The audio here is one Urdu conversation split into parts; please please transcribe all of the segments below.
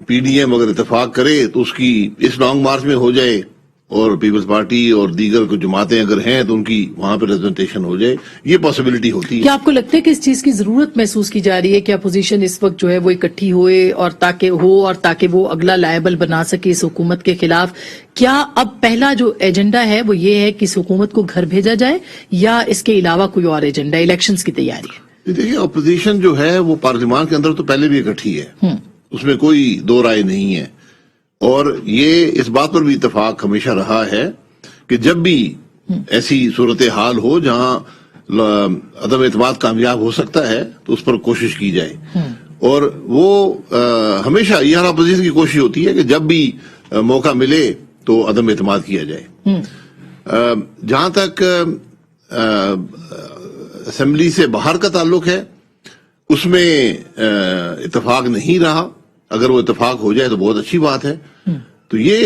پی ڈی ایم اگر اتفاق کرے تو اس کی اس لانگ مارچ میں ہو جائے، اور پیپلز پارٹی اور دیگر کچھ جماعتیں اگر ہیں تو ان کی وہاں پہ ریپرزنٹیشن ہو جائے، یہ پاسبلٹی ہوتی ہے. کیا آپ کو لگتا ہے کہ اس چیز کی ضرورت محسوس کی جا رہی ہے کہ اپوزیشن اس وقت جو ہے وہ اکٹھی ہوئے اور تاکہ وہ اگلا لائبل بنا سکے اس حکومت کے خلاف؟ کیا اب پہلا جو ایجنڈا ہے وہ یہ ہے کہ اس حکومت کو گھر بھیجا جائے، یا اس کے علاوہ کوئی اور ایجنڈا الیکشنز کی تیاری ہے؟ دیکھیے، اپوزیشن جو ہے وہ پارلیمان کے اندر تو پہلے بھی اکٹھی ہے، اس میں کوئی دو رائے نہیں ہے، اور یہ اس بات پر بھی اتفاق ہمیشہ رہا ہے کہ جب بھی ایسی صورتحال ہو جہاں عدم اعتماد کامیاب ہو سکتا ہے تو اس پر کوشش کی جائے، اور وہ ہمیشہ یہ ہر اپوزیشن کی کوشش ہوتی ہے کہ جب بھی موقع ملے تو عدم اعتماد کیا جائے. جہاں تک اسمبلی سے باہر کا تعلق ہے، اس میں اتفاق نہیں رہا. اگر وہ اتفاق ہو جائے تو بہت اچھی بات ہے. تو یہ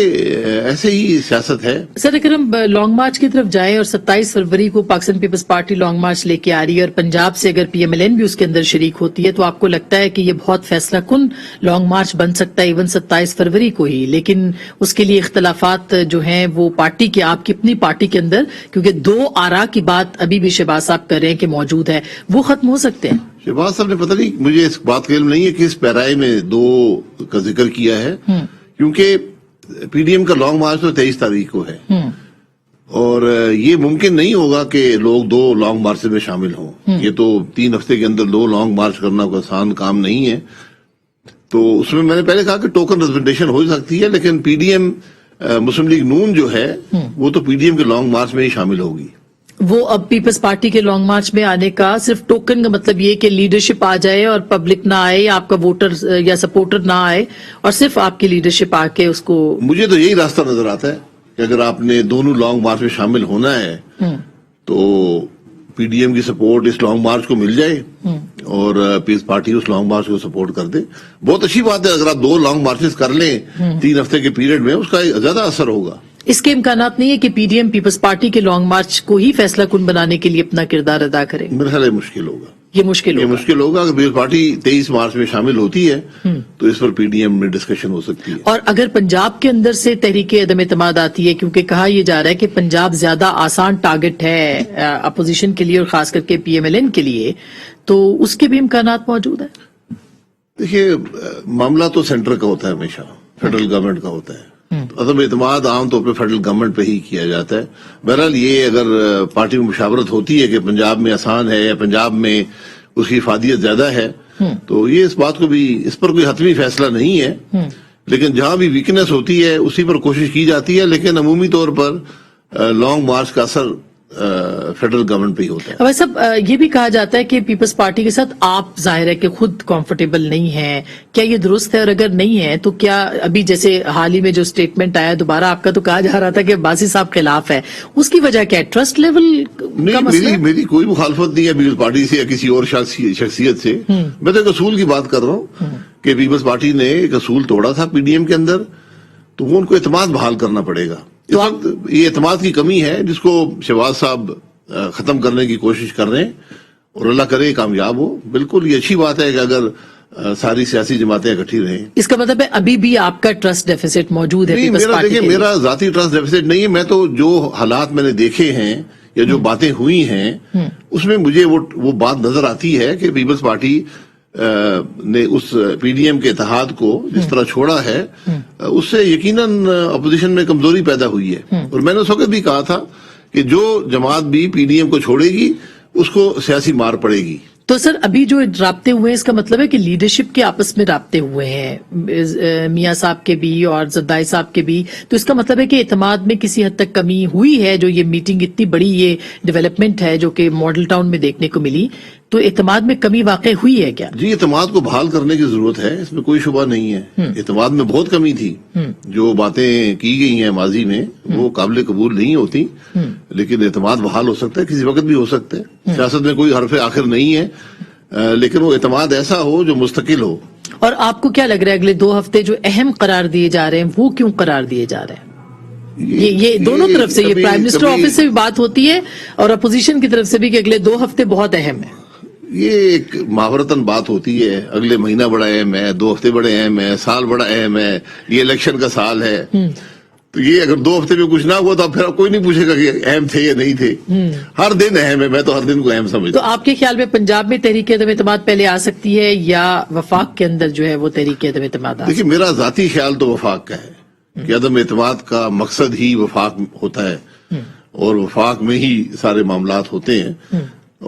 ایسے ہی سیاست ہے. سر، اگر ہم لانگ مارچ کی طرف جائیں اور 27 فروری کو پاکستان پیپلز پارٹی لانگ مارچ لے کے آ رہی ہے، اور پنجاب سے اگر پی ایم ایل این بھی اس کے اندر شریک ہوتی ہے، تو آپ کو لگتا ہے کہ یہ بہت فیصلہ کن لانگ مارچ بن سکتا ہے ایون 27 فروری کو ہی؟ لیکن اس کے لیے اختلافات جو ہیں وہ پارٹی کے، آپ کی اپنی پارٹی کے اندر، کیونکہ دو آرا کی بات ابھی بھی شہباز صاحب کر رہے ہیں کہ موجود ہے، وہ ختم ہو سکتے ہیں؟ شہباز صاحب نے پتہ نہیں، مجھے اس بات کا علم نہیں ہے کہ اس پیرائے میں دو کا ذکر کیا ہے، کیونکہ پی ڈی ایم کا لانگ مارچ تو 23 تاریخ کو ہے، اور یہ ممکن نہیں ہوگا کہ لوگ دو لانگ مارچ میں شامل ہوں. یہ تو 3 ہفتے کے اندر 2 لانگ مارچ کرنا کوئی آسان کام نہیں ہے. تو اس میں نے پہلے کہا کہ ٹوکن ریپرزنٹیشن ہو سکتی ہے، لیکن پی ڈی ایم مسلم لیگ نون جو ہے وہ تو پی ڈی ایم کے لانگ مارچ میں ہی شامل ہوگی. وہ اب پیپلز پارٹی کے لانگ مارچ میں آنے کا صرف ٹوکن کا مطلب یہ کہ لیڈرشپ آ جائے اور پبلک نہ آئے، آپ کا ووٹر یا سپورٹر نہ آئے، اور صرف آپ کی لیڈرشپ آ کے اس کو؟ مجھے تو یہی راستہ نظر آتا ہے کہ اگر آپ نے دونوں لانگ مارچ میں شامل ہونا ہے تو پی ڈی ایم کی سپورٹ اس لانگ مارچ کو مل جائے اور پیپلز پارٹی اس لانگ مارچ کو سپورٹ کر دے. بہت اچھی بات ہے. اگر آپ 2 لانگ مارچز کر لیں 3 ہفتے کے پیریڈ میں، اس کا زیادہ اثر ہوگا. اس کے امکانات نہیں ہے کہ P D M Peoples Party کے لانگ مارچ کو ہی فیصلہ کن بنانے کے لیے اپنا کردار ادا کرے؟ میرے خیال یہ مشکل ہوگا. یہ مشکل ہوگا. اگر پیپلز پارٹی 23 مارچ میں شامل ہوتی ہے تو اس پر پی ڈی ایم میں ڈسکشن ہو سکتی ہے. اور اگر پنجاب کے اندر سے تحریک عدم اعتماد آتی ہے، کیونکہ کہا یہ جا رہا ہے کہ پنجاب زیادہ آسان ٹارگٹ ہے اپوزیشن کے لیے اور خاص کر کے پی ایم ایل این کے لیے، تو اس کے بھی امکانات موجود ہیں؟ دیکھیے، معاملہ تو سینٹر کا ہوتا ہے، ہمیشہ فیڈرل گورنمنٹ کا ہوتا ہے. عدم اعتماد عام طور پہ فیڈرل گورنمنٹ پہ ہی کیا جاتا ہے. بہرحال یہ اگر پارٹی میں مشاورت ہوتی ہے کہ پنجاب میں آسان ہے یا پنجاب میں اس کی افادیت زیادہ ہے، تو یہ اس بات کو بھی، اس پر کوئی حتمی فیصلہ نہیں ہے، لیکن جہاں بھی ویکنس ہوتی ہے اسی پر کوشش کی جاتی ہے. لیکن عمومی طور پر لانگ مارچ کا اثر فیڈرل گورنمنٹ پہ ہی ہوتا ہے. ویسے یہ بھی کہا جاتا ہے کہ پیپلز پارٹی کے ساتھ آپ ظاہر ہے کہ خود کمفرٹیبل نہیں ہیں. کیا یہ درست ہے؟ اور اگر نہیں ہے تو کیا ابھی جیسے حال ہی میں جو سٹیٹمنٹ آیا دوبارہ آپ کا، تو کہا جا رہا تھا کہ عباسی صاحب خلاف ہے، اس کی وجہ کیا ہے؟ ٹرسٹ لیول کا مسئلہ؟ میری کوئی مخالفت نہیں ہے پیپلز پارٹی سے یا کسی اور شخصیت سے. میں تو ایک اصول کی بات کر رہا ہوں کہ پیپلز پارٹی نے ایک اصول توڑا تھا پی ڈی ایم کے اندر، تو وہ ان کو اعتماد بحال کرنا پڑے گا. اس وقت یہ اعتماد کی کمی ہے جس کو شہباز صاحب ختم کرنے کی کوشش کر رہے ہیں، اور اللہ کرے کامیاب ہو. بالکل یہ اچھی بات ہے کہ اگر ساری سیاسی جماعتیں اکٹھی رہیں. اس کا مطلب ہے ابھی بھی آپ کا ٹرسٹ ڈیفیسٹ موجود ہے پیپلز پارٹی کے لیے؟ میرا ذاتی ٹرسٹ ڈیفیسٹ نہیں ہے. میں تو جو حالات میں نے دیکھے ہیں یا جو باتیں ہوئی ہیں اس میں مجھے وہ بات نظر آتی ہے کہ پیپلز پارٹی نے اس پی ڈی ایم کے اتحاد کو جس طرح چھوڑا ہے، اس سے یقیناً اپوزیشن میں کمزوری پیدا ہوئی ہے. اور میں نے اس وقت بھی کہا تھا کہ جو جماعت بھی پی ڈی ایم کو چھوڑے گی اس کو سیاسی مار پڑے گی. تو سر ابھی جو رابطے ہوئے ہیں، اس کا مطلب ہے کہ لیڈرشپ کے آپس میں رابطے ہوئے ہیں، میاں صاحب کے بھی اور زردائی صاحب کے بھی، تو اس کا مطلب ہے کہ اعتماد میں کسی حد تک کمی ہوئی ہے. جو یہ میٹنگ اتنی بڑی یہ ڈیولپمنٹ ہے جو کہ ماڈل ٹاؤن میں دیکھنے کو ملی، تو اعتماد میں کمی واقع ہوئی ہے کیا؟ جی، اعتماد کو بحال کرنے کی ضرورت ہے، اس میں کوئی شبہ نہیں ہے. اعتماد میں بہت کمی تھی. جو باتیں کی گئی ہیں ماضی میں وہ قابل قبول نہیں ہوتی، لیکن اعتماد بحال ہو سکتا ہے، کسی وقت بھی ہو سکتا ہے. سیاست میں کوئی حرف آخر نہیں ہے، لیکن وہ اعتماد ایسا ہو جو مستقل ہو. اور آپ کو کیا لگ رہا ہے اگلے 2 ہفتے جو اہم قرار دیے جا رہے ہیں وہ کیوں قرار دیے جا رہے ہیں؟ یہ دونوں طرف سے، یہ پرائم منسٹر آفس سے بھی بات ہوتی ہے اور اپوزیشن کی طرف سے بھی کہ اگلے 2 ہفتے بہت اہم ہیں. یہ ایک محاورتن بات ہوتی ہے، اگلے مہینہ بڑا اہم ہے، 2 ہفتے بڑے اہم ہے، سال بڑا اہم ہے، یہ الیکشن کا سال ہے. تو یہ اگر 2 ہفتے میں کچھ نہ ہوا تو پھر کوئی نہیں پوچھے گا کہ اہم تھے یا نہیں تھے. ہر دن اہم ہے، میں تو ہر دن کو اہم سمجھتا تو آپ کے خیال میں پنجاب میں تحریک عدم اعتماد پہلے آ سکتی ہے یا وفاق کے اندر جو ہے وہ تحریک عدم اعتماد دیکھیے میرا ذاتی خیال تو وفاق کا ہے کہ عدم اعتماد کا مقصد ہی وفاق ہوتا ہے اور وفاق میں ہی سارے معاملات ہوتے ہیں.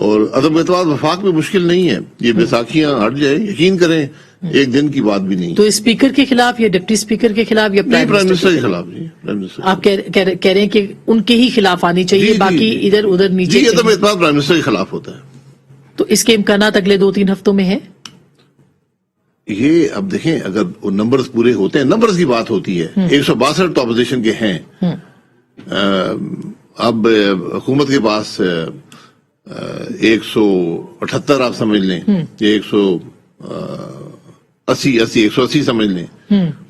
اور عدم اعتماد وفاق میں مشکل نہیں ہے، یہ بیساکھیاں ہٹ جائے، یقین کریں ایک دن کی بات بھی نہیں. تو اسپیکر کے خلاف یا ڈپٹی اسپیکر کے خلاف یا پرائم منسٹر کے خلاف؟ G prime minister. آپ کہہ رہے ہیں کہ ان کے ہی خلاف آنی چاہیے، باقی ادھر ادھر نیچے. جی عدم اعتماد پرائم منسٹر کے خلاف ہوتا ہے. تو اس کے امکانات اگلے 2-3 ہفتوں میں ہیں؟ یہ اب دیکھیں اگر نمبرز پورے ہوتے ہیں، نمبرز کی بات ہوتی ہے. 162 تو اپوزیشن کے ہیں. اب حکومت کے پاس 178 آپ سمجھ لیں، یا 180 سمجھ لیں.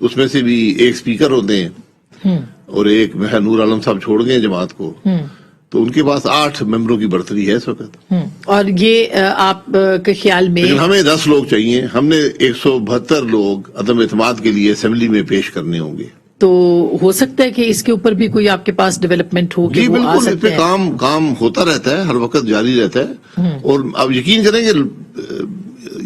اس میں سے بھی ایک اسپیکر ہوتے ہیں اور ایک نور عالم صاحب چھوڑ گئے جماعت کو، تو ان کے پاس 8 ممبروں کی برتری ہے اس وقت. اور یہ آپ کے خیال میں لیکن ہمیں 10 لوگ چاہیے، ہم نے 172 لوگ عدم اعتماد کے لیے اسمبلی میں پیش کرنے ہوں گے. تو ہو سکتا ہے کہ اس کے اوپر بھی کوئی آپ کے پاس ڈیولپمنٹ ہو کہ جی وہ آ بالکل، اس سکتے پہ ہیں. کام ہوتا رہتا ہے، ہر وقت جاری رہتا ہے. اور آپ یقین کریں کہ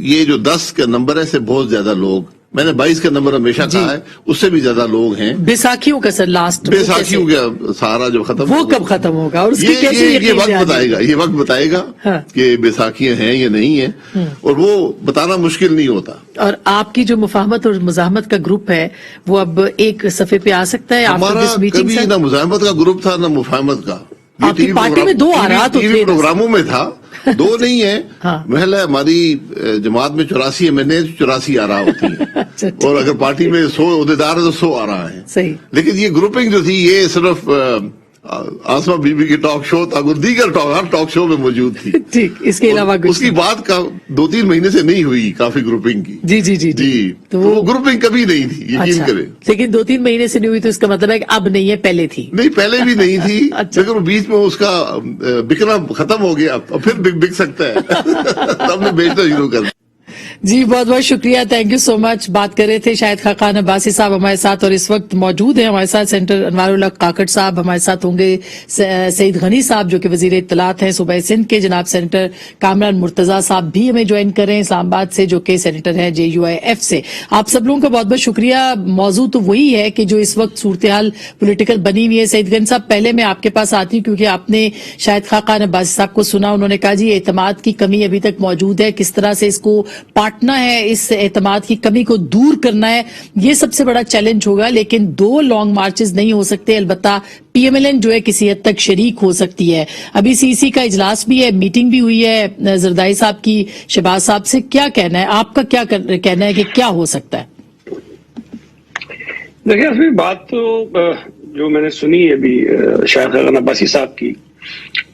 یہ جو 10 کا نمبر ہے اس سے بہت زیادہ لوگ، میں نے 22 کا نمبر ہمیشہ کہا ہے، اس سے بھی زیادہ لوگ ہیں. بیساکھیوں کا سر لاسٹ بیساکھیوں کا سہارا جب ختم وہ کب ختم ہوگا اور اس کی کیسے یہ یقین وقت دہانی؟ بتائے گا، یہ وقت بتائے گا کہ بیساکھیاں ہیں یا نہیں ہیں، اور وہ بتانا مشکل نہیں ہوتا. اور آپ کی جو مفاہمت اور مزاحمت کا گروپ ہے وہ اب ایک صفحے پہ آ سکتا ہے؟ ہمارا کبھی نہ مزاحمت کا گروپ تھا نہ مفاہمت کا. آپ کی پارٹی میں 2 آرات ٹی وی پروگراموں میں تھا، 2 نہیں ہے. محل ہے ہماری جماعت میں 84 MNA 84 آرا ہوتی ہیں، اور اگر پارٹی میں 100 عہدیدار ہیں تو 100 آرا ہیں. صحیح. لیکن یہ گروپنگ جو تھی یہ صرف آسما بی بی کی ٹاک شو تھا، دیگر ہر ٹاک شو میں موجود تھی. ٹھیک، اس کے علاوہ اس کی بات کا 2-3 مہینے سے نہیں ہوئی کافی گروپنگ کی. جی تو وہ گروپنگ کبھی نہیں تھی، یقین کریں. لیکن 2-3 مہینے سے نہیں ہوئی تو اس کا مطلب ہے کہ اب نہیں ہے، پہلے تھی. نہیں پہلے بھی نہیں تھی، لیکن بیچ میں اس کا بکنا ختم ہو گیا، اور پھر بک سکتا ہے تب نے بیچنا شروع کر دیا. جی بہت بہت شکریہ، تھینک یو سو مچ. بات کر رہے تھے شاہد خاقان عباسی صاحب ہمارے ساتھ، اور اس وقت موجود ہیں ہمارے ساتھ سینٹر انوار الحق کاکڑ صاحب. ہمارے ساتھ ہوں گے سعید غنی صاحب جو کہ وزیر اطلاعات ہیں صوبہ سندھ کے، جناب سینیٹر کامران مرتضیٰ صاحب بھی ہمیں جوائن کر رہے ہیں اسلام آباد سے، جو کہ سینیٹر ہیں JUIF سے. آپ سب لوگوں کا بہت بہت شکریہ. موضوع تو وہی ہے کہ جو اس وقت صورتحال پولیٹیکل بنی ہوئی ہے. سعید غنی صاحب پہلے میں آپ کے پاس آتی ہوں کیونکہ آپ نے شاہد خاقان عباسی صاحب کو سنا، انہوں نے کہا جی اعتماد کی کمی ابھی تک موجود ہے، کس طرح سے اس کو پاٹنا ہے، اس اعتماد کی کمی کو دور کرنا ہے، یہ سب سے بڑا چیلنج ہوگا. لیکن 2 لانگ مارچز نہیں ہو سکتے، البتہ PMLN جو ہے کسی حد تک شریک ہو سکتی ہے. ابھی CC کا اجلاس بھی ہے، میٹنگ بھی ہوئی ہے زردائی صاحب کی شہباز صاحب سے. کیا کہنا ہے آپ کا، کیا کہنا ہے کہ کیا ہو سکتا ہے؟ دیکھیں اصلی بات تو جو میں نے سنی ہے ابھی شاہد خاقان عباسی صاحب کی،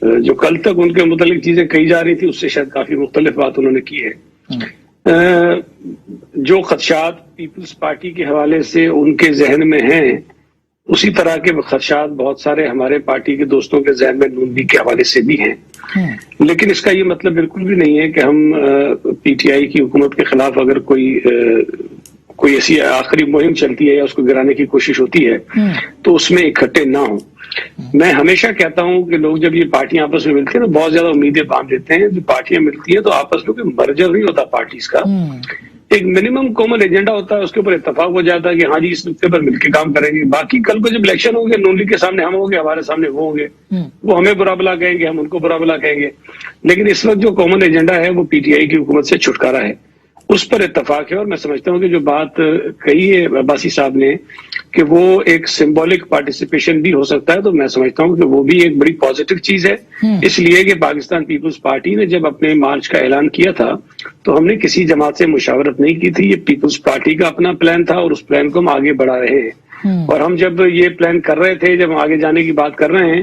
جو کل تک ان کے متعلق چیزیں کہی جا رہی تھی اس سے شاید کافی مختلف بات انہوں نے کی ہے. جو خدشات پیپلز پارٹی کے حوالے سے ان کے ذہن میں ہیں، اسی طرح کے خدشات بہت سارے ہمارے پارٹی کے دوستوں کے ذہن میں نون لیگ کے حوالے سے بھی ہیں. لیکن اس کا یہ مطلب بالکل بھی نہیں ہے کہ ہم PTI کی حکومت کے خلاف اگر کوئی ایسی آخری مہم چلتی ہے یا اس کو گرانے کی کوشش ہوتی ہے تو اس میں اکٹھے نہ ہوں. میں ہمیشہ کہتا ہوں کہ لوگ جب یہ پارٹیاں آپس میں ملتی ہیں نا بہت زیادہ امیدیں باندھ دیتے ہیں. جب پارٹیاں ملتی ہیں تو آپس میں کوئی مرجر نہیں ہوتا پارٹیز کا، ایک منیمم کامن ایجنڈا ہوتا ہے، اس کے اوپر اتفاق ہو جاتا ہے کہ ہاں جی اس نقطے پر مل کے کام کریں گے. باقی کل کو جب الیکشن ہوں گے نون لیگ کے سامنے ہم ہوں گے، ہمارے سامنے وہ ہوں گے، وہ ہمیں برا بلا کہیں گے، ہم ان کو برا بلا کہیں گے. لیکن اس وقت جو کامن ایجنڈا ہے وہ PTI کی حکومت سے چھٹکارا ہے، اس پر اتفاق ہے. اور میں سمجھتا ہوں کہ جو بات کہی ہے عباسی صاحب نے کہ وہ ایک سمبولک پارٹیسپیشن بھی ہو سکتا ہے، تو میں سمجھتا ہوں کہ وہ بھی ایک بڑی پازیٹو چیز ہے. اس لیے کہ پاکستان پیپلز پارٹی نے جب اپنے مارچ کا اعلان کیا تھا تو ہم نے کسی جماعت سے مشاورت نہیں کی تھی. یہ پیپلز پارٹی کا اپنا پلان تھا اور اس پلان کو ہم آگے بڑھا رہے ہیں. اور ہم جب یہ پلان کر رہے تھے، جب ہم آگے جانے کی بات کر رہے ہیں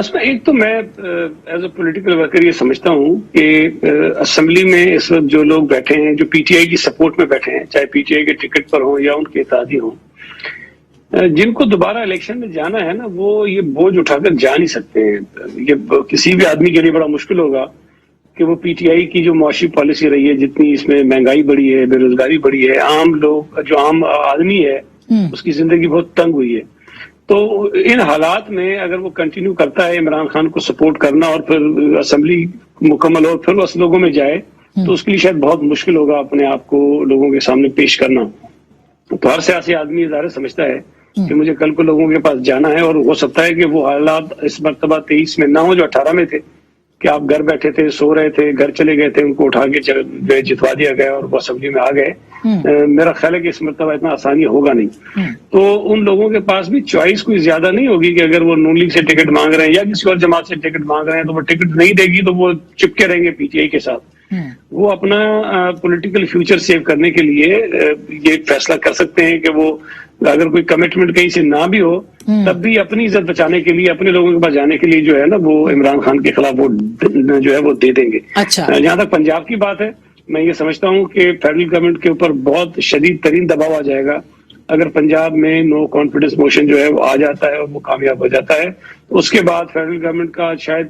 اصل میں ایک تو میں ایز اے پولیٹیکل ورکر یہ سمجھتا ہوں کہ اسمبلی میں اس وقت جو لوگ بیٹھے ہیں جو پی ٹی آئی کی سپورٹ میں بیٹھے ہیں، چاہے پی ٹی آئی کے ٹکٹ پر ہوں یا ان کے اتحادی ہوں، جن کو دوبارہ الیکشن میں جانا ہے نا، وہ یہ بوجھ اٹھا کر جا نہیں سکتے ہیں. یہ کسی بھی آدمی کے لیے بڑا مشکل ہوگا کہ وہ پی ٹی آئی کی جو معاشی پالیسی رہی ہے، جتنی اس میں مہنگائی بڑھی ہے، بے روزگاری بڑھی ہے، عام لوگ جو عام آدمی ہے اس کی زندگی بہت تنگ ہوئی ہے. تو ان حالات میں اگر وہ کنٹینیو کرتا ہے عمران خان کو سپورٹ کرنا اور پھر اسمبلی مکمل اور پھر اس لوگوں میں جائے، تو اس کے لیے شاید بہت مشکل ہوگا اپنے آپ کو لوگوں کے سامنے پیش کرنا. تو ہر سیاسی آدمی ظاہر سمجھتا ہے کہ مجھے کل کو لوگوں کے پاس جانا ہے، اور ہو سکتا ہے کہ وہ حالات اس مرتبہ 23 میں نہ ہو جو 18 میں تھے، کہ آپ گھر بیٹھے تھے، سو رہے تھے، گھر چلے گئے تھے، ان کو اٹھا کے جتوا دیا گیا اور وہ اسمبلی میں آ گئے. میرا خیال ہے کہ اس مرتبہ اتنا آسانی ہوگا نہیں. تو ان لوگوں کے پاس بھی چوائس کوئی زیادہ نہیں ہوگی کہ اگر وہ نون لیگ سے ٹکٹ مانگ رہے ہیں یا کسی اور جماعت سے ٹکٹ مانگ رہے ہیں تو وہ ٹکٹ نہیں دے گی تو وہ چپکے رہیں گے پی ٹی آئی کے ساتھ. وہ اپنا پولیٹیکل فیوچر سیو کرنے کے لیے یہ فیصلہ کر سکتے ہیں کہ وہ اگر کوئی کمٹمنٹ کہیں سے نہ بھی ہو تب بھی اپنی عزت بچانے کے لیے، اپنے لوگوں کے پاس جانے کے لیے جو ہے نا، وہ عمران خان کے خلاف ووٹ جو ہے وہ دے دیں گے. جہاں تک پنجاب کی بات ہے، میں یہ سمجھتا ہوں کہ فیڈرل گورنمنٹ کے اوپر بہت شدید ترین دباؤ آ جائے گا اگر پنجاب میں نو کانفیڈنس موشن جو ہے وہ آ جاتا ہے اور وہ کامیاب ہو جاتا ہے. اس کے بعد فیڈرل گورنمنٹ کا شاید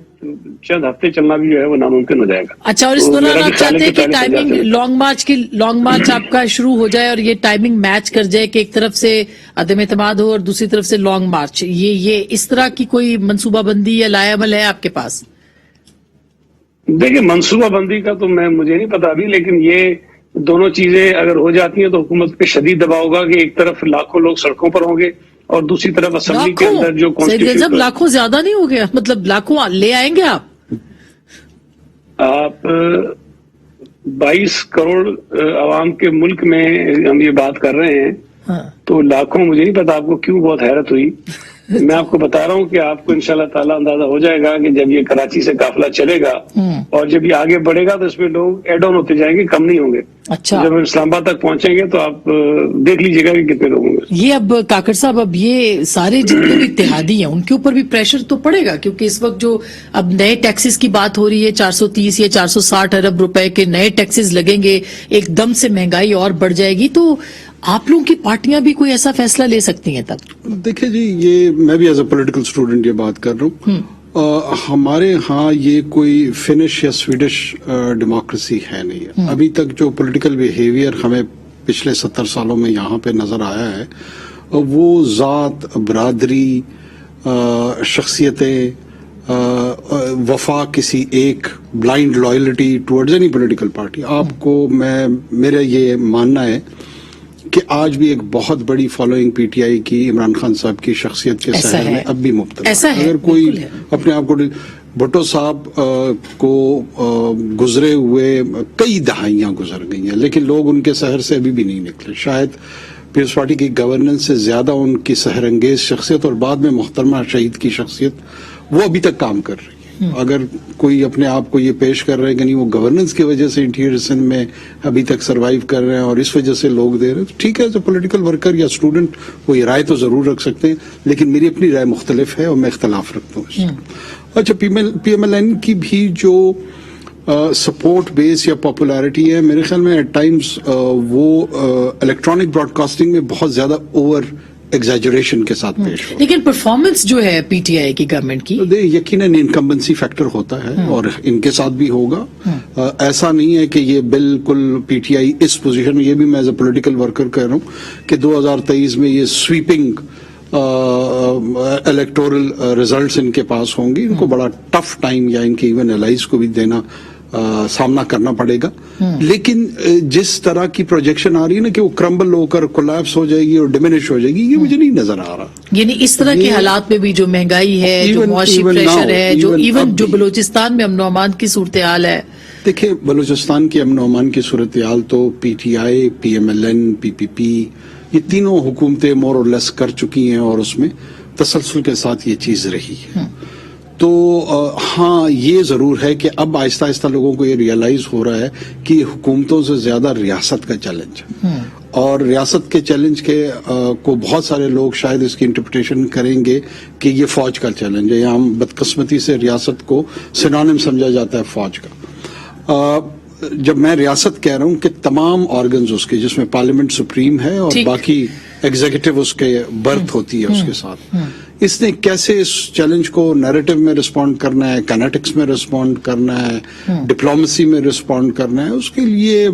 چند ہفتے چلنا بھی جو ہے وہ ناممکن ہو جائے گا. اچھا، اور اس دوران آپ چاہتے ہیں کہ ٹائمنگ لانگ مارچ آپ کا شروع ہو جائے اور یہ ٹائمنگ میچ کر جائے کہ ایک طرف سے عدم اعتماد ہو اور دوسری طرف سے لانگ مارچ، یہ اس طرح کی کوئی منصوبہ بندی یا لائے عمل ہے آپ کے پاس؟ دیکھیں، منصوبہ بندی کا تو مجھے نہیں پتا ابھی، لیکن یہ دونوں چیزیں اگر ہو جاتی ہیں تو حکومت پہ شدید دباؤ ہوگا کہ ایک طرف لاکھوں لوگ سڑکوں پر ہوں گے اور دوسری طرف اسمبلی کے اندر جو کانسٹیٹیوشن، لاکھوں زیادہ نہیں ہو گیا؟ مطلب لاکھوں لے آئیں گے آپ 22 کروڑ عوام کے ملک میں ہم یہ بات کر رہے ہیں، تو لاکھوں مجھے نہیں پتا آپ کو کیوں بہت حیرت ہوئی. میں آپ کو بتا رہا ہوں کہ آپ کو انشاءاللہ تعالیٰ اندازہ ہو جائے گا کہ جب یہ کراچی سے قافلہ چلے گا اور جب یہ آگے بڑھے گا تو اس میں لوگ ایڈ آن ہوتے جائیں گے، کم نہیں ہوں گے. اچھا، جب اسلام آباد تک پہنچیں گے تو آپ دیکھ لیجیے گا کہ کتنے لوگ ہوں گے. یہ اب کاکڑ صاحب، اب یہ سارے جتنے بھی اتحادی ہیں ان کے اوپر بھی پریشر تو پڑے گا، کیونکہ اس وقت جو اب نئے ٹیکسز کی بات ہو رہی ہے، 430 یا 460 ارب روپے کے نئے ٹیکسز لگیں گے، ایک دم سے مہنگائی اور بڑھ جائے گی. تو آپ لوگوں کی پارٹیاں بھی کوئی ایسا فیصلہ لے سکتی ہیں تب؟ دیکھیں جی، یہ میں بھی ایز اے پولیٹیکل اسٹوڈنٹ یہ بات کر رہا ہوں. ہمارے ہاں یہ کوئی فنش یا سویڈش ڈیموکریسی ہے نہیں ہے. ابھی تک جو پولیٹیکل بیہیویئر ہمیں پچھلے 70 سالوں میں یہاں پہ نظر آیا ہے، وہ ذات، برادری، شخصیتیں، وفا کسی ایک، blind loyalty towards any political party. آپ کو میرا یہ ماننا ہے کہ آج بھی ایک بہت بڑی فالوئنگ پی ٹی آئی کی عمران خان صاحب کی شخصیت کے سحر میں اب بھی مبتلا ہے. اگر کوئی اپنے آپ کو، بھٹو صاحب کو گزرے ہوئے کئی دہائیاں گزر گئی ہیں لیکن لوگ ان کے سحر سے ابھی بھی نہیں نکلے. شاید پیپلز پارٹی کی گورننس سے زیادہ ان کی سحر انگیز شخصیت اور بعد میں محترمہ شہید کی شخصیت وہ ابھی تک کام کر رہی ہے. اگر کوئی اپنے آپ کو یہ پیش کر رہے ہیں کہ نہیں وہ گورننس کی وجہ سے انٹیریئر سندھ میں ابھی تک سروائیو کر رہے ہیں اور اس وجہ سے لوگ دے رہے ہیں، تو ٹھیک ہے، ایز اے پولیٹیکل ورکر یا اسٹوڈنٹ وہ یہ رائے تو ضرور رکھ سکتے ہیں، لیکن میری اپنی رائے مختلف ہے اور میں اختلاف رکھتا ہوں. اچھا، پی ایم ایل این کی بھی جو سپورٹ بیس یا پاپولیرٹی ہے، میرے خیال میں ایٹ ٹائمز وہ الیکٹرانک براڈ کاسٹنگ میں بہت زیادہ اوور ایگزیجریشن کے ساتھ پیش ہو. لیکن پرفارمنس جو ہے پی ٹی آئی کی گورنمنٹ کی، یقیناً انکمبنسی فیکٹر ہوتا ہے اور ان کے ساتھ بھی ہوگا. ایسا نہیں ہے کہ یہ بالکل پی ٹی آئی اس پوزیشن میں، یہ بھی میں ایز اے پولیٹیکل ورکر کہہ رہا ہوں کہ 2023 میں یہ سویپنگ الیکٹورل ریزلٹس ان کے پاس ہوں گی. ان کو بڑا ٹف ٹائم یا ان کے ایون الائز کو بھی دینا سامنا کرنا پڑے گا. لیکن جس طرح کی پروجیکشن آ رہی ہے نا کہ وہ کرمبل ہو کر کولیپس ہو جائے گی اور ڈیمینش ہو جائے گی، یہ مجھے نہیں نظر آ رہا. یعنی اس طرح کے حالات میں بھی جو مہنگائی ہے، جو معاشی پریشر ہے، جو ایون جو بلوچستان میں امن و امان کی صورتحال ہے. دیکھیں، بلوچستان کی امن و امان کی صورتحال تو P T I, P M L N, P P P, یہ تینوں حکومتیں مور اور لیس کر چکی ہیں اور اس میں تسلسل کے ساتھ یہ چیز رہی ہے. تو ہاں، یہ ضرور ہے کہ اب آہستہ آہستہ لوگوں کو یہ ریئلائز ہو رہا ہے کہ حکومتوں سے زیادہ ریاست کا چیلنج ہے اور ریاست کے چیلنج کو بہت سارے لوگ شاید اس کی انٹرپریٹیشن کریں گے کہ یہ فوج کا چیلنج ہے، یا ہم بدقسمتی سے ریاست کو سنونیم سمجھا جاتا ہے فوج کا. جب میں ریاست کہہ رہا ہوں کہ تمام آرگنز اس کے، جس میں پارلیمنٹ سپریم ہے اور باقی ایگزیکٹو اس کے برتھ ہوتی ہے اس کے ساتھ، اس نے کیسے اس چیلنج کو نیریٹو میں رسپونڈ کرنا ہے، کینیٹکس میں رسپونڈ کرنا ہے، ڈپلومیسی میں رسپونڈ کرنا ہے، اس کے لیے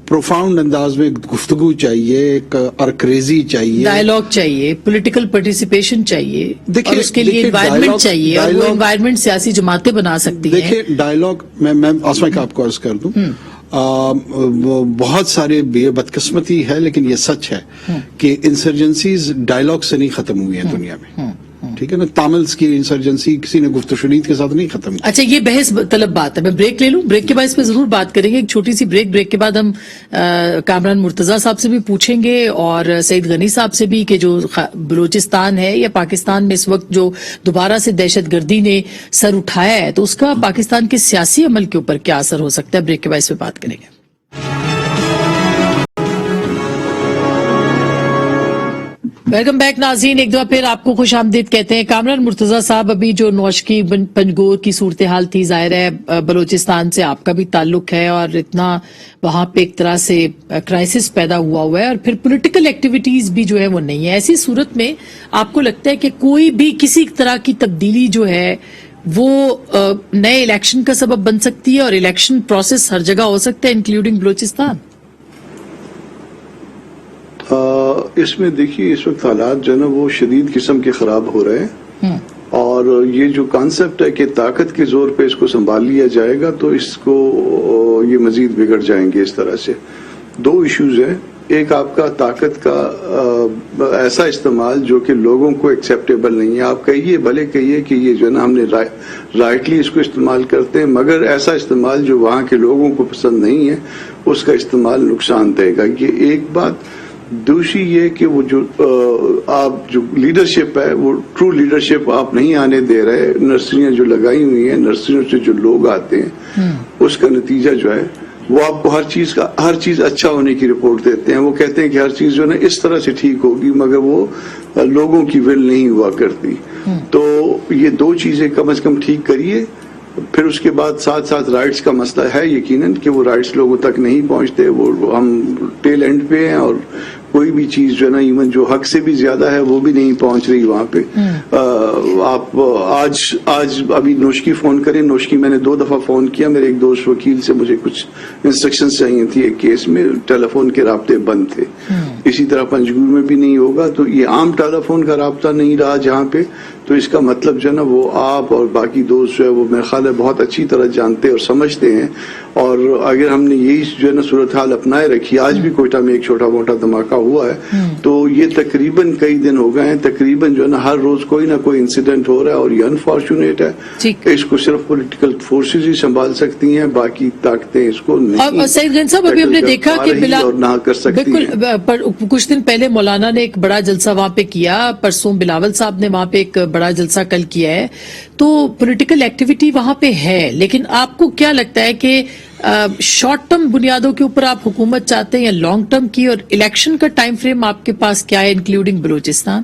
پروفاؤنڈ انداز میں گفتگو چاہیے، ایک ارکریزی چاہیے، ڈائلاگ چاہیے، پولیٹیکل پارٹیسپیشن چاہیے، اور اس کے لیے انوائرمنٹ چاہیے، اور وہ انوائرمنٹ سیاسی جماعتیں بنا سکتی ہیں. دیکھیں ڈائلاگ میں آسما کا آپ کو عرض کر دوں، بہت سارے بدقسمتی ہے لیکن یہ سچ ہے کہ انسرجنسیز ڈائلاگ سے نہیں ختم ہوئی ہیں دنیا میں. ٹھیک ہے نا، تاملز کی انسرجنسی کسی نے گفت و شنید کے ساتھ نہیں ختم کی. اچھا، یہ بحث طلب بات ہے. میں بریک لے لوں، بریک کے بعد اس پہ ضرور بات کریں گے. ایک چھوٹی سی بریک کے بعد ہم کامران مرتضیٰ صاحب سے بھی پوچھیں گے اور سعید غنی صاحب سے بھی کہ جو بلوچستان ہے یا پاکستان میں اس وقت جو دوبارہ سے دہشت گردی نے سر اٹھایا ہے تو اس کا پاکستان کے سیاسی عمل کے اوپر کیا اثر ہو سکتا ہے. بریک کے بعد اس پہ بات کریں گے. ویلکم بیک ناظرین، ایک دفعہ پھر آپ کو خوش آمدید کہتے ہیں. کامران مرتضیٰ صاحب، ابھی جو نوشکی پنجگور کی صورتحال تھی، ظاہر ہے بلوچستان سے آپ کا بھی تعلق ہے اور اتنا وہاں پہ ایک طرح سے کرائسس پیدا ہوا ہے اور پھر پولیٹیکل ایکٹیویٹیز بھی جو ہے وہ نہیں ہے. ایسی صورت میں آپ کو لگتا ہے کہ کوئی بھی کسی طرح کی تبدیلی جو ہے وہ نئے الیکشن کا سبب بن سکتی ہے اور الیکشن پروسیس ہر جگہ ہو سکتا ہے انکلوڈنگ بلوچستان؟ اس میں دیکھیے اس وقت حالات جو ہے نا وہ شدید قسم کے خراب ہو رہے ہیں، اور یہ جو کانسیپٹ ہے کہ طاقت کے زور پہ اس کو سنبھال لیا جائے گا تو اس کو یہ مزید بگڑ جائیں گے اس طرح سے. دو ایشوز ہیں. ایک آپ کا طاقت کا ایسا استعمال جو کہ لوگوں کو ایکسیپٹیبل نہیں ہے. آپ کہیے بھلے کہیے کہ یہ جو ہے نا ہم نے رائٹلی اس کو استعمال کرتے ہیں، مگر ایسا استعمال جو وہاں کے لوگوں کو پسند نہیں ہے اس کا استعمال نقصان دے گا. یہ ایک بات. دوسری یہ کہ وہ جو آپ جو لیڈرشپ ہے وہ ٹرو لیڈرشپ آپ نہیں آنے دے رہے. نرسریاں جو لگائی ہوئی ہیں، نرسریوں سے جو لوگ آتے ہیں اس کا نتیجہ جو ہے وہ آپ کو ہر چیز اچھا ہونے کی رپورٹ دیتے ہیں. وہ کہتے ہیں کہ ہر چیز جو ہے نا اس طرح سے ٹھیک ہوگی، مگر وہ لوگوں کی ول نہیں ہوا کرتی. تو یہ دو چیزیں کم از کم ٹھیک کریے. پھر اس کے بعد ساتھ ساتھ رائٹس کا مسئلہ ہے یقیناً کہ وہ رائٹس لوگوں تک نہیں پہنچتے. وہ ہم ٹیل اینڈ پہ ہیں اور کوئی بھی چیز جو ہے نا ایون جو حق سے بھی زیادہ ہے وہ بھی نہیں پہنچ رہی وہاں پہ. آپ آج ابھی نوشکی فون کریں. نوشکی میں نے 2 دفعہ فون کیا. میرے ایک دوست وکیل سے مجھے کچھ انسٹرکشنز چاہیے تھی ایک کیس میں. ٹیلی فون کے رابطے بند تھے. اسی طرح پنجگور میں بھی نہیں ہوگا. تو یہ عام ٹیلی فون کا رابطہ نہیں رہا جہاں پہ. تو اس کا مطلب جو ہے نا وہ آپ اور باقی دوست جو ہے وہ میرے خیال ہے بہت اچھی طرح جانتے اور سمجھتے ہیں. اور اگر ہم نے یہی جو ہے نا صورتحال اپنائے رکھی، آج بھی کوئٹہ میں ایک چھوٹا موٹا دھماکہ ہوا ہے تو یہ تقریباً کئی دن ہو گئے ہیں. تقریباً جو ہے نا ہر روز کوئی نہ کوئی انسیڈنٹ ہو رہا ہے اور یہ انفارچونیٹ ہے. اس کو صرف پولیٹیکل فورسز ہی سنبھال سکتی ہیں، باقی طاقتیں اس کو نہیں. سعید غنی صاحب، ابھی ہم نے دیکھا کہ نہ کر سکتی بالکل کچھ دن پہلے مولانا نے ایک بڑا جلسہ وہاں پہ کیا. پرسوں بلاول صاحب نے وہاں پہ ایک بڑا جلسہ کل کیا ہے. تو پولیٹیکل ایکٹیویٹی وہاں پہ ہے، لیکن آپ کو کیا لگتا ہے کہ شارٹ ٹرم بنیادوں کے اوپر آپ حکومت چاہتے ہیں یا لانگ ٹرم کی، اور الیکشن کا ٹائم فریم آپ کے پاس کیا ہے انکلوڈنگ بلوچستان؟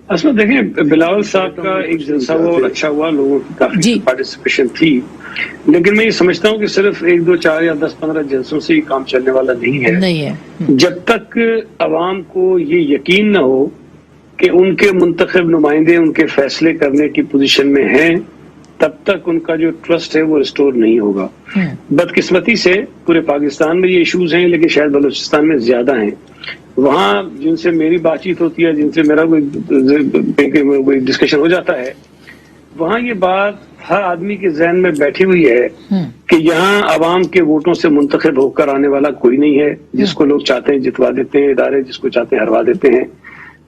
اصل میں دیکھیں، بلاول صاحب کا ایک جلسہ وہ اچھا ہوا، لوگوں کی کافی پارٹیسپیشن تھی، لیکن میں یہ سمجھتا ہوں کہ صرف 1 2 4 یا 10 15 جلسوں سے یہ کام چلنے والا نہیں ہے. جب تک عوام کو یہ یقین نہ ہو کہ ان کے منتخب نمائندے ان کے فیصلے کرنے کی پوزیشن میں ہیں، تب تک ان کا جو ٹرسٹ ہے وہ ریسٹور نہیں ہوگا. بدقسمتی سے پورے پاکستان میں یہ ایشوز ہیں، لیکن شاید بلوچستان میں زیادہ ہیں. وہاں جن سے میری بات چیت ہوتی ہے، جن سے میرا کوئی ڈسکشن ہو جاتا ہے، وہاں یہ بات ہر آدمی کے ذہن میں بیٹھی ہوئی ہے کہ یہاں عوام کے ووٹوں سے منتخب ہو کر آنے والا کوئی نہیں ہے. جس کو لوگ چاہتے ہیں جتوا دیتے ہیں ادارے، جس کو چاہتے ہیں ہروا دیتے ہیں.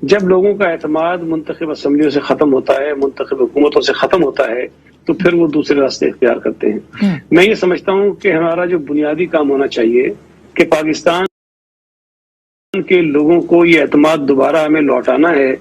جب لوگوں کا اعتماد منتخب اسمبلیوں سے ختم ہوتا ہے، منتخب حکومتوں سے ختم ہوتا ہے، تو پھر وہ دوسرے راستے اختیار کرتے ہیں. میں یہ سمجھتا ہوں کہ ہمارا جو بنیادی کام ہونا چاہیے کہ پاکستان کے لوگوں کو یہ اعتماد دوبارہ ہمیں لوٹانا ہے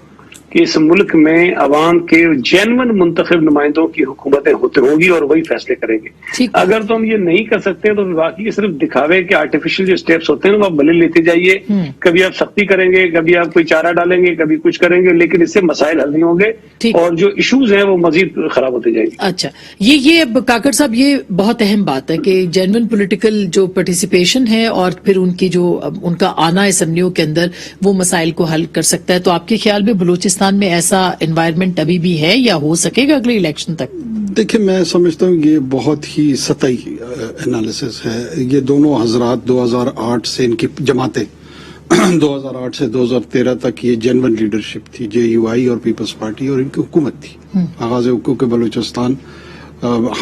کہ اس ملک میں عوام کے جینون منتخب نمائندوں کی حکومتیں ہوتی ہوں گی اور وہی فیصلے کریں گے. اگر تو ہم یہ نہیں کر سکتے تو واقعی صرف دکھاوے کے آرٹیفیشل جو اسٹیپس ہوتے ہیں نا وہ بھلے لیتے جائیے, کبھی آپ سختی کریں گے, کبھی آپ کوئی چارہ ڈالیں گے, کبھی کچھ کریں گے, لیکن اس سے مسائل حل نہیں ہوں گے اور جو ایشوز ہیں وہ مزید خراب ہوتے جائیں گے. اچھا, یہ کاکڑ صاحب یہ بہت اہم بات ہے کہ جینون پولیٹیکل جو پارٹیسپیشن ہے اور پھر ان کا آنا اسمبلیوں کے اندر وہ مسائل کو حل کر سکتا ہے. تو آپ کے خیال میں بلوچستان میں ایسا انوائرمنٹ ابھی بھی ہے یا ہو سکے گا اگلے الیکشن تک؟ دیکھیں, میں سمجھتا ہوں یہ بہت ہی سطحی انالیسس ہے. یہ دونوں حضرات 2008 سے ان کی جماعتیں 2008 سے 2013 تک یہ جنون لیڈرشپ تھی, JUI اور پیپلز پارٹی, اور ان کی حکومت تھی. آغاز حقوق بلوچستان,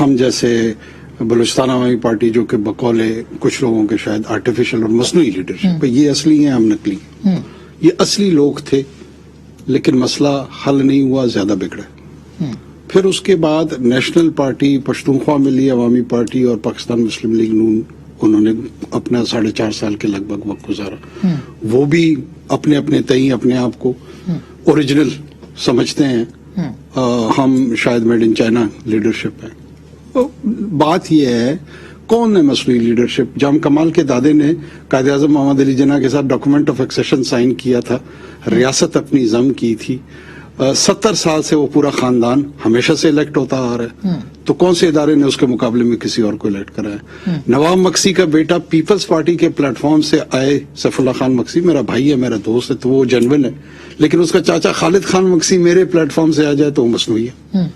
ہم جیسے بلوچستان عوامی پارٹی جو کہ بقول کچھ لوگوں کے شاید آرٹیفیشل اور مصنوعی لیڈرشپ, یہ اصلی ہیں, ہم نقلی. یہ اصلی لوگ تھے لیکن مسئلہ حل نہیں ہوا, زیادہ بگڑا. پھر اس کے بعد نیشنل پارٹی, پشتونخوا ملی عوامی پارٹی اور پاکستان مسلم لیگ نون, انہوں نے اپنا 4.5 سال کے لگ بھگ وقت گزارا. وہ بھی اپنے اپنے تئیں اپنے آپ کو اوریجنل سمجھتے ہیں. ہم شاید میڈ ان چائنا لیڈرشپ ہے. بات یہ ہے کون ہے مصنوعی لیڈرشپ؟ جام کمال کے دادے نے قائد اعظم محمد علی جناح کے ساتھ ڈاکومنٹ آف ایکسیشن سائن کیا تھا, ریاست اپنی ضم کی تھی. 70 سال سے وہ پورا خاندان ہمیشہ سے الیکٹ ہوتا آ رہا ہے, تو کون سے ادارے نے اس کے مقابلے میں کسی اور کو الیکٹ کرا ہے؟ نواب مکسی کا بیٹا پیپلز پارٹی کے پلیٹ فارم سے آئے, سیف اللہ خان مکسی میرا بھائی ہے, میرا دوست ہے, تو وہ جنون ہے. لیکن اس کا چاچا خالد خان مکسی میرے پلیٹ فارم سے آ جائے تو وہ مصنوعی ہے.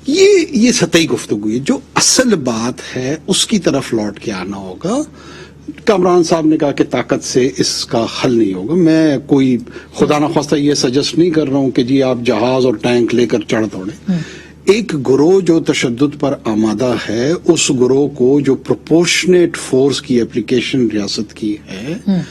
یہ سطحی گفتگو ہے. جو اصل بات ہے اس کی طرف لوٹ کے آنا ہوگا. کامران صاحب نے کہا کہ طاقت سے اس کا حل نہیں ہوگا. میں کوئی خدا نخواستہ یہ سجیسٹ نہیں کر رہا ہوں کہ جی آپ جہاز اور ٹینک لے کر چڑھ دوڑیں. ایک گروہ جو تشدد پر آمادہ ہے, اس گروہ کو جو پروپورشنیٹ فورس کی اپلیکیشن ریاست کی ہے,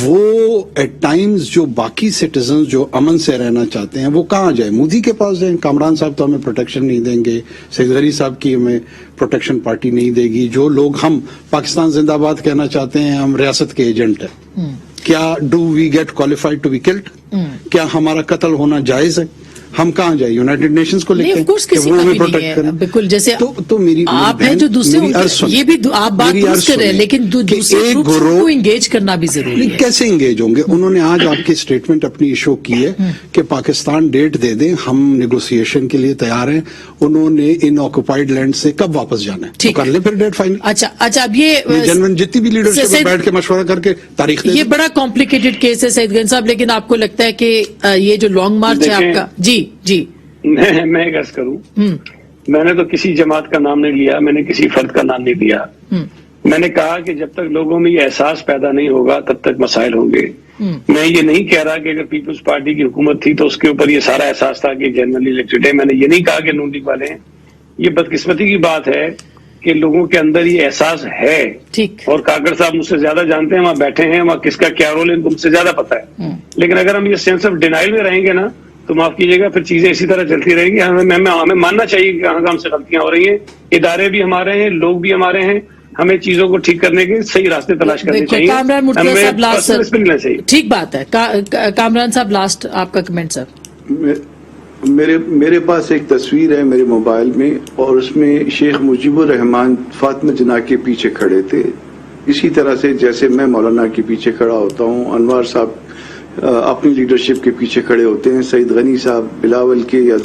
وہ ایٹ ٹائمز جو باقی سٹیزنز جو امن سے رہنا چاہتے ہیں وہ کہاں جائیں؟ مودی کے پاس جائیں. کامران صاحب تو ہمیں پروٹیکشن نہیں دیں گے, سید غنی صاحب کی ہمیں پروٹیکشن پارٹی نہیں دے گی. جو لوگ ہم پاکستان زندہ باد کہنا چاہتے ہیں, ہم ریاست کے ایجنٹ ہیں. کیا do we get qualified to be killed? کیا ہمارا قتل ہونا جائز ہے؟ ہم کہاں جائیں؟ یونائٹڈ نیشنز کو لکھیں کہ وہ ہمیں پروٹیکٹ کریں. بالکل, جیسے تو میری آپ ہیں جو دوسرے, یہ بھی آپ بات درست کر رہے ہیں, لیکن دوسرے گروپ کو انگیج کرنا بھی ضروری ہے. کیسے انگیج ہوں گے؟ انہوں نے آج آپ کی اسٹیٹمنٹ اپنی ایشو کی ہے کہ پاکستان ڈیٹ دے دیں, ہم نیگوسیشن کے لیے تیار ہیں. انہوں نے ان آکوپائڈ لینڈ سے کب واپس جانا ہے تو کر لیں پھر ڈیٹ فائنل. اچھا, اب یہ جنون جتنی بھی لیڈرشپ بیٹھ کے مشورہ کر کے تاریخ دے. یہ بڑا کمپلیکیٹڈ کیس ہے سعید غنی صاحب, لیکن آپ کو لگتا ہے کہ یہ جو لانگ مارچ ہے آپ کا؟ جی میں ایک عرض کروں, میں نے تو کسی جماعت کا نام نہیں لیا, میں نے کسی فرد کا نام نہیں لیا. میں نے کہا کہ جب تک لوگوں میں یہ احساس پیدا نہیں ہوگا تب تک مسائل ہوں گے. میں یہ نہیں کہہ رہا کہ اگر پیپلز پارٹی کی حکومت تھی تو اس کے اوپر یہ سارا احساس تھا کہ جنرلی الیکٹڈ ہے. میں نے یہ نہیں کہا کہ نون لیگ والے ہیں. یہ بدقسمتی کی بات ہے کہ لوگوں کے اندر یہ احساس ہے. اور کاکڑ صاحب مجھ سے زیادہ جانتے ہیں, وہاں بیٹھے ہیں, وہاں کس کا کیا رول ہے ان کو مجھ سے زیادہ پتا ہے. لیکن اگر ہم یہ سینس آف ڈینائل میں رہیں گے نا تو معاف کیجیے گا پھر چیزیں اسی طرح چلتی رہیں گی. ہمیں ماننا چاہیے کہ کہاں ہم سے غلطیاں ہو رہی ہیں. ادارے بھی ہمارے ہیں, لوگ بھی ہمارے ہیں. ہمیں چیزوں کو ٹھیک کرنے کے صحیح راستے تلاش کرنے چاہیے. کامران مرتضی صاحب لاسٹ, ملنا چاہیے. ٹھیک بات ہے. کامران صاحب لاسٹ آپ کا کمنٹ سر. میرے پاس ایک تصویر ہے میرے موبائل میں, اور اس میں شیخ مجیب الرحمان فاطمہ جناح کے پیچھے کھڑے تھے, اسی طرح سے جیسے میں مولانا کے پیچھے کھڑا ہوتا ہوں. انوار صاحب اپنی لیڈرشپ کے پیچھے کھڑے ہوتے ہیں, سعید غنی صاحب بلاول کے یا